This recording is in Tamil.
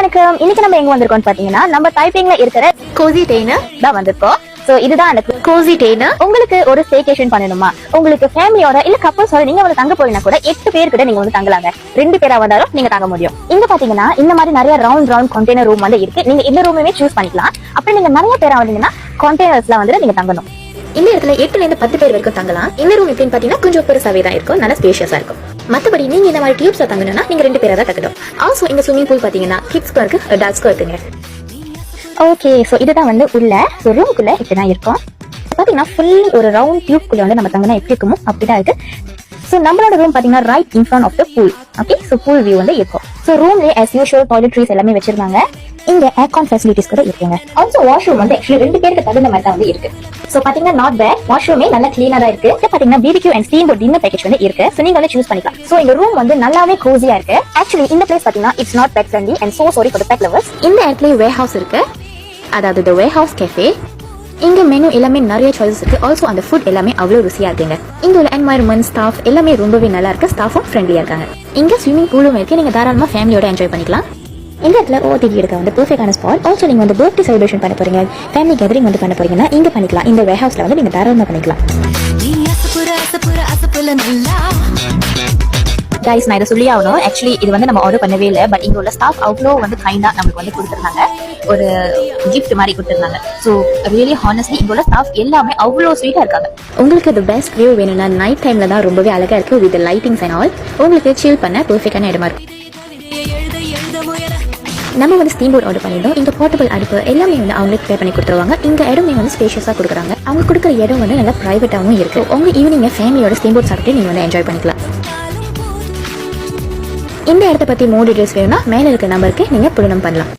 வணக்கம். இன்னைக்கு நம்ம எங்க வந்திருக்கோம்னு பாத்தீங்கன்னா நம்ம டைப்பிங்ல இருக்கிற கோசி டெய்னர் தான் வந்திருக்கோம். சோ இதுதான் அந்த கோசி டெய்னர். உங்களுக்கு ஒரு ஸ்டேகேஷன் பண்ணணுமா, உங்களுக்கு ஃபேமிலியோட இல்ல கப்பல்ஸோட நீங்க வந்து தங்க போயினா கூட 8 பேர் கிட்ட நீங்க வந்து தங்கலாங்க. 2 பேரா வந்தாலும் நீங்க தங்க முடியும். இங்க பாத்தீங்கன்னா இந்த மாதிரி நிறைய ரவுண்ட் கண்டெய்னர் ரூம் வந்து இருக்கு. நீங்க இந்த ரூமையுமே சூஸ் பண்ணிக்கலாம். அப்படி நீங்க நிறைய பேரா வந்தீங்கன்னா கண்டெய்னர்ஸ்ல வந்து நீங்க தங்கணும். இந்த இடத்துல 8ல இருந்து 10 பேர் வரைக்கும் தங்கலாம். இந்த ரூம் எப்படின்னு பாத்தீங்கன்னா கொஞ்சம் பெருசாவே தான் இருக்கும், நல்ல ஸ்பேஷியஸா இருக்கும். மத்தபடி நீங்க இந்த மாதிரி டியூப்ஸ்ல தங்கணும்னா நீங்க 2 பேரா தான் தங்கணும். ஆல்சோ இந்த ஸ்விமிங் பூல் பாத்தீங்கன்னா கிட்ஸ்க்கு இருக்கு, அடல்ட்ஸ்க்கு இருக்குங்க. ஓகே, சோ இதுதான் வந்து உள்ள ரூமுக்குள்ள இப்படிதான் இருக்கும். பாத்தீங்கன்னா ஃபுல் ஒரு ரவுண்ட் டியூப்குள்ள வந்து நம்ம தங்கினா எப்படி இருக்குமோ அப்படிதான் இருக்கு. சோ நம்மளோட ரூம் பாத்தீங்கன்னா right in front of the pool. Okay, so pool view வந்து இருக்கும். சோ ரூம்ல as usual டாய்லெட்ரீஸ் எல்லாமே வச்சிருக்காங்க. இங்க ஏர்கான் ஃபெசிலிட்டிஸ் கூட இருக்குங்க. ஆல்சோ வாஷ்ரூம் வந்து ஆக்சுவலி 2 பேருக்கு தகுந்த மாதிரி தான் வந்து இருக்கு. சோ பாத்தீங்கன்னா நாட் பேட், வாஷ்ரூமே நல்ல கிளீனா தான் இருக்கு. பாத்தீங்கன்னா BBQ and steamboat dinner package வந்து இருக்கு. சோ நீங்க வந்து சூஸ் பண்ணிக்கலாம். சோ இந்த ரூம் வந்து நல்லாவே கோசியா இருக்கு. ஆக்சுவலி இந்த பிளேஸ் பாத்தீங்கன்னா it's not pet friendly and so sorry for the pet lovers. இந்த இடத்துல warehouse இருக்கு, அதாவது the warehouse cafe. இங்க மெனு எல்லாமே நிறைய சாய்ஸஸ் இருக்கு. ஆல்சோ அந்த ஃபுட் எல்லாமே அவ்வளவு ருசியா இருக்குங்க. இங்க உள்ள என்வாயர்மெண்ட், ஸ்டாஃப் எல்லாமே ரொம்பவே நல்லா இருக்கு. ஸ்டாஃபும் ஃப்ரெண்ட்லியா இருக்காங்க. இங்க ஸ்விமிங் பூலும் இருக்கு, நீங்க தாராளமா ஃபேமிலியோட என்ஜாய் பண்ணிக்கலாம். இந்த இடத்துல ஓடிடி எடுக்க வந்து பெர்ஃபெக்டான ஸ்பாட். ஆல்சோ நீங்க வந்து பர்த்டே செலிப்ரேஷன் பண்ண போறீங்க, ஃபேமிலி கேதரிங் வந்து பண்ண போறீங்கன்னா இங்க பண்ணிக்கலாம். இந்த வேர்ஹவுஸ்ல வந்து நீங்க தாராளமா பண்ணிக்கலாம். கைஸ், நான் இதை சொல்லி ஆகணும். ஆக்சுவலி இது வந்து நம்ம ஆர்டர் பண்ணவே இல்லை, பட் இங்க உள்ள ஸ்டாஃப் அவ்வளோ வந்து கைண்டா நமக்கு வந்து கொடுத்துருந்தாங்க, ஒரு கிஃப்ட் மாதிரி கொடுத்துருந்தாங்க. ஸோ ரியலி ஹானஸ்ட்லி இங்க உள்ள ஸ்டாஃப் எல்லாமே அவ்வளோ ஸ்வீட்டா இருக்காங்க. உங்களுக்கு அது பெஸ்ட் வியூ வேணும்னா நைட் டைம்ல தான் ரொம்பவே அழகா இருக்கு வித் லைட்டிங்ஸ் அண்ட் ஆல். உங்களுக்கு சில் பண்ண பெர்ஃபெக்டான இடமா இருக்கு. நம்ம வந்து ஸ்டீம் போட் ஆர்டர் பண்ணியிருந்தோம். இங்க போர்ட்டபிள் அடுப்பு எல்லாமே வந்து அவங்களுக்கு பே பண்ணி கொடுத்துருவாங்க. இங்க இடமே வந்து ஸ்பேஷியஸா கொடுக்குறாங்க. அவங்க கொடுக்குற இடம் வந்து நல்லா பிரைவேட்டாகவும் இருக்கு. உங்க ஈவினிங் ஃபேமிலியோட ஸ்டீம் போட் சாப்பிட்டு நீங்க வந்து என்ஜாய் பண்ணிக்கலாம். இந்த இடத்த பத்தி மோர் டீடைல்ஸ் வேணும்னா மேல இருக்க நம்பருக்கு நீங்க புலனம் பண்ணலாம்.